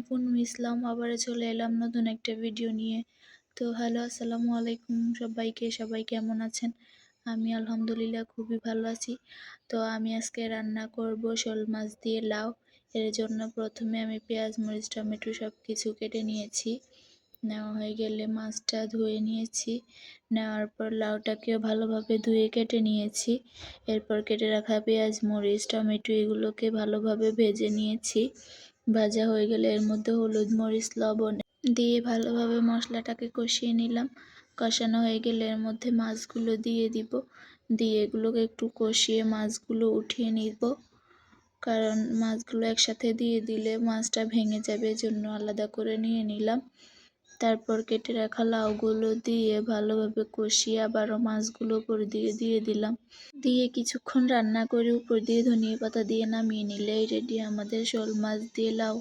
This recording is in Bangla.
পূর্ণিমা ইসলাম আবারও চলে এলাম নতুন একটা ভিডিও নিয়ে। তো হ্যালো, আসসালামু আলাইকুম সবাইকে। সবাই কেমন আছেন? আমি আলহামদুলিল্লাহ খুবই ভালো আছি। তো আমি আজকে রান্না করব শোল মাছ দিয়ে লাউ। এর জন্য প্রথমে আমি পেঁয়াজ, মরিচ, টমেটো সব কিছু কেটে নিয়েছি। নেওয়া হয়ে গেলে মাছটা ধুয়ে নিয়েছি। নেওয়ার পর লাউটাকেও ভালোভাবে ধুয়ে কেটে নিয়েছি। এরপর কেটে রাখা পেঁয়াজ, মরিচ, টমেটো এগুলোকে ভালোভাবে ভেজে নিয়েছি। ভাজা হয়ে গেলে এর মধ্যে হলুদ, মরিচ, লবণ দিয়ে ভালোভাবে মশলাটাকে কষিয়ে নিলাম। কষানো হয়ে গেলে এর মধ্যে মাছগুলো দিয়ে দিব। দিয়ে এগুলোকে একটু কষিয়ে মাছগুলো উঠিয়ে নিব, কারণ মাছগুলো একসাথে দিয়ে দিলে মাছটা ভেঙে যাবে, এজন্য আলাদা করে নিয়ে নিলাম। তারপর কেটে রাখা লাউগুলো দিয়ে ভালোভাবে কষিয়ে আবারও মাছগুলো উপর দিয়ে দিয়ে দিলাম। দিয়ে কিছুক্ষণ রান্না করে উপর দিয়ে ধনিয়া পাতা দিয়ে নামিয়ে নিলেই রেডি আমাদের শোল মাছ দিয়ে লাউ।